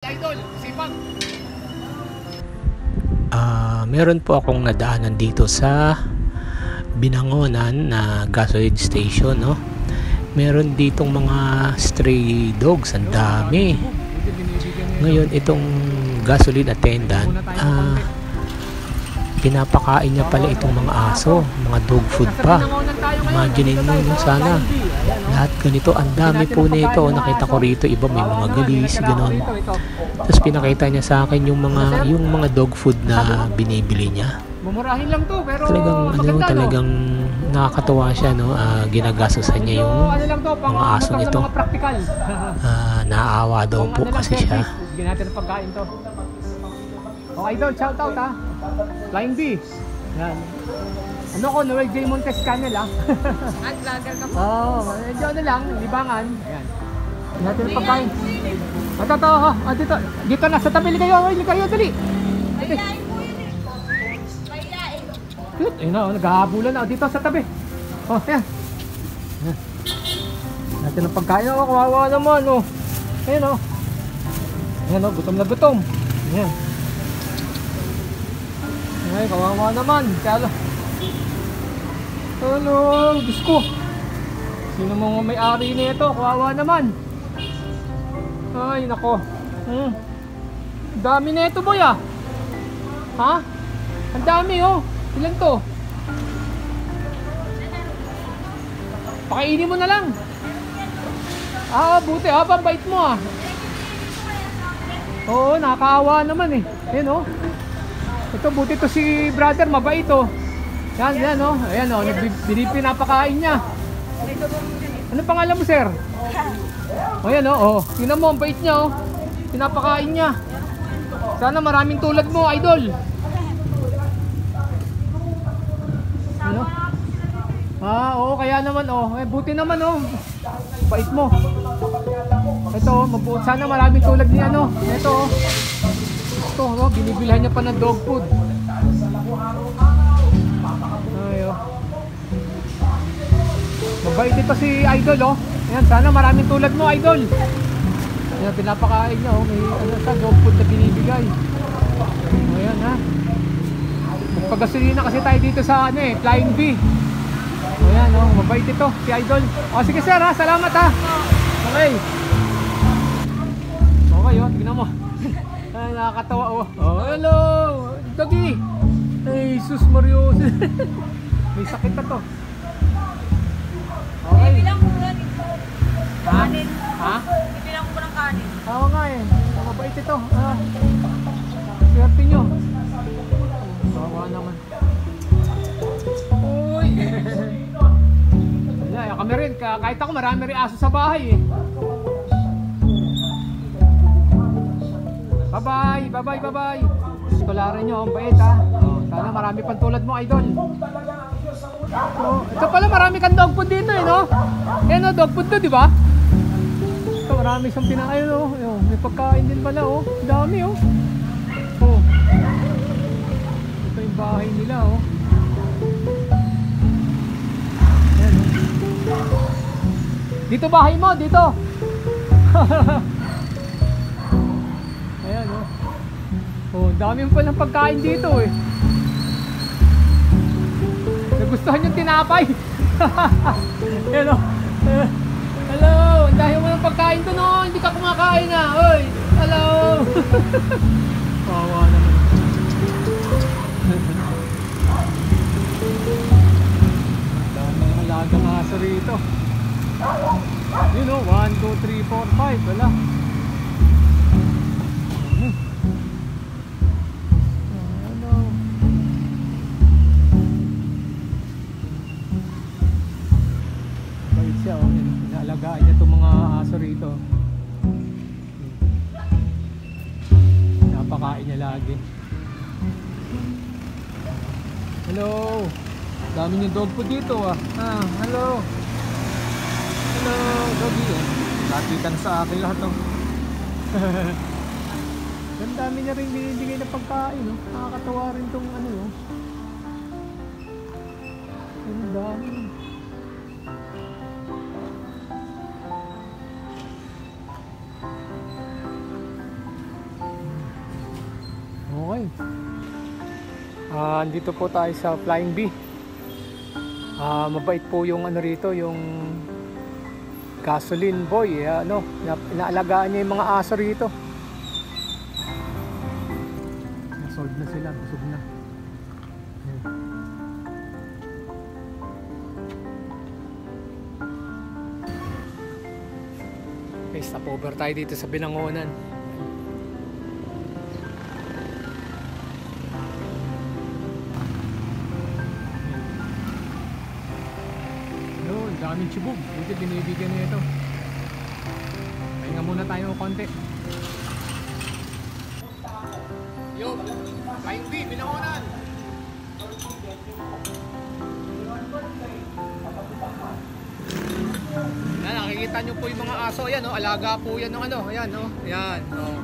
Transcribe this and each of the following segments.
Idol, sipag. Meron po akong nadaanan dito sa Binangonan na gasoline station, no? Meron ditong mga stray dogs, ang dami. Ngayon itong gasoline attendant, pinapakain niya pala itong mga aso, mga dog food pa. Imagine mo yun, sana lahat ganito, ang dami po nito. Nakita ko rito iba may mga galis, gano'n. Tapos pinakita niya sa akin yung mga dog food na binibili niya. Mumurahin lang to, pero talagang talagang nakakatuwa siya, no? Ginagastosan niya yung mga aso nito. Naaawa daw po kasi siya. Bigyan natin ng pagkain to. Oh, Idol, shout out ha. Flying B. Yan. Ano ko, Noel J. Montes Canel ha. Vlogger ka po. Oo, medyo ano lang, libangan. Ayan. Bigyan natin ng pagkain. Ito, dito. Dito na, sa tabi kayo, dali. Mayayain po yun eh. Mayayain. Cute, ayun na, naghahabulan na. Dito sa tabi. Oh, ayan. Natin ng pagkain. Oh, kawawa naman, oh. Ayan, oh. Ayan, oh, gutom na gutom. Ayan. Ay, kawawa naman. Kaya, ano, Diyos ko. Sino mga may-ari nito? Kawawa naman. Ay, nako. Dami nito, boy, ah. Ha? Ang dami, oh. Ilan to? Pakainin mo na lang. Buti, pambait mo, ah. Oo, nakakaawa naman, eh. Ayan, oh. Ito, buti to si brother, mabait, oh. Yan, oh. Ayan, oh. Pinapakain niya. Ano pangalan mo, sir? O, yan, oh. Tingnan mo, ang bait niya, oh. Pinapakain niya. Sana maraming tulad mo, idol. Ano? Oo, kaya naman, oh. Buti naman, oh. Bait mo. Ito, oh. Sana maraming tulad ni, ano. Ito, oh. Ito, oh. Binibilhan niya pa ng dog food. Ay, oh. Mabait ito si idol, oh. Ayan, sana maraming tulad mo, idol. Ayan, pinapakain niya, oh. May sa dog food na binibigay. Ayan, ha. Magpagasolina kasi tayo dito sa Flying B. Ayan, oh. Mabait ito si idol. Sige sir, ha. Salamat, ha. Okay. Okay, oh. Tignan mo. Ay, nakakatawa, oh. Hello. Doggy. Ay, sus Mario. May sakit na to. Okay. Ibilang ko lang ito. Kanin. Ha? Ibilang ko ng kanin. Oo nga, eh. Mabait ito. Swerte nyo. Bawa naman. Uy. Wala, kami rin. Kahit ako marami rin aso sa bahay, eh. Bye-bye. Tularan nyo, ang bait, ha. Sana marami pang tulad mo, idol. Ito pala, marami kang dog food dito, eh, no? Yan, no, dog food to, di ba? Ito, marami siyang pinakain, oh. May pagkain din pala, oh. Dami, oh. Ito yung bahay nila, oh. Yan, oh. Dito bahay mo, dito. Ayan, oh. Dami mo palang pagkain dito, eh. Nagustuhan yung tinapay. Hello. Hello. Ang dahil mo ng pagkain to, no? Hindi ka kumakain, na. Oy. Hello. Kawawa naman. Dami ng alagang aso rito. You know, 1, 2, 3, 4, 5. Wala. Inaalagaan niya itong mga aso rito. Napakain niya lagi. Hello. Dami niyong dog food dito, ah. Hello. Hello, doggy, eh. Lapitan sa akin lahat, oh. Ang dami niya rin binibigay na pagkain, oh. Nakakatawa rin itong ano, oh. Ang dami. Ay. Andito po tayo sa Flying Bee. Mabait po yung ano rito, yung gasoline boy. Inaalagaan niya yung mga aso rito. Nasold na sila, busog na. Ayan. Okay, stopover tayo dito sa Binangonan. Yun, daming chibog. Buti binibigyan niya ito. Pahinga muna tayo ng konti. Yo, Flying Bee, Binangonan. Yan, nakikita nyo po yung mga aso. Ayan, oh, alaga po yan ng ano. Ayan, oh. Ayan, oh.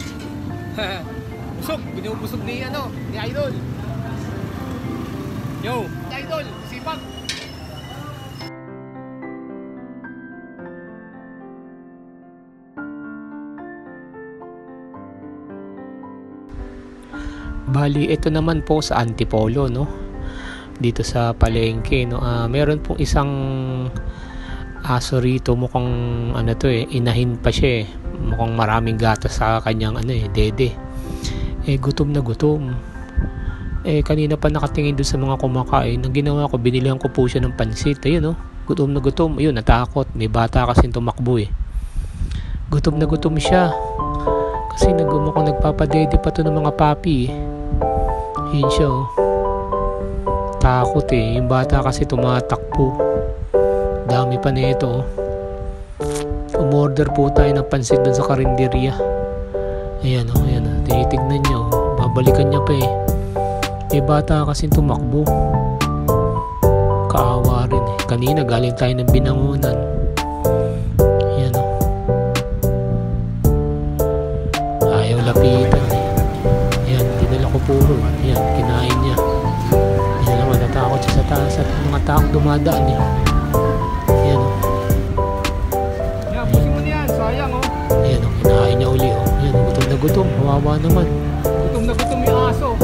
Busog, binubusog ni ano, ni Idol. Yo, Idol, sipag. Bali, ito naman po sa Antipolo, no? Dito sa palengke, no? Meron pong isang aso rito, mukhang ano to inahin pa siya eh. Mukhang maraming gatas sa kanyang dede. Gutom na gutom. Kanina pa nakatingin doon sa mga kumakain. Ang ginawa ko, binilihan ko po siya ng pansit. Ayun, no? Gutom na gutom. Ayun, natakot. May bata kasi tumakbo eh. Gutom na gutom siya. Kasi mukhang nagpapadede pa to ng mga papi eh. Yun siya, oh. Takot eh. Yung bata kasi tumatakbo. Dami pa nito, oh. Umorder po tayo ng pansit dun sa karinderya. Ayan, oh. Ayan, oh. Tinitignan niya, oh. Babalikan niya pa eh. May bata kasi tumakbo. Kaawa rin eh. Kanina galing tayo ng Binangonan. Ayan, oh. Ayaw lapitan eh. Ayan, dinala ko puro. Ayan, kinain niya. Ayan naman, natakot siya sa taas at mga taong dumadaan eh. Ayan, oh. Yan, pusin mo niyan. Sayang, oh. Ayan, oh. Kinain niya uli, oh. Ayan, gutom na gutom. Kawawa naman. Gutom na gutom yung aso.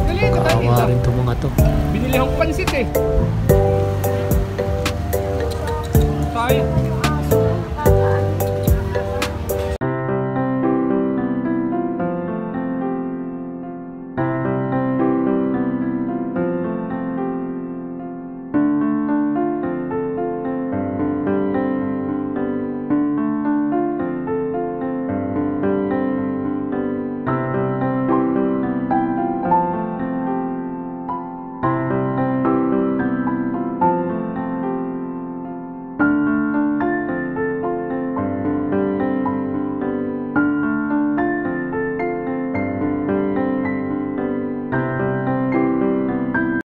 Dali, Kawawa rin itong mga to. binili akong pansit eh. Sayang.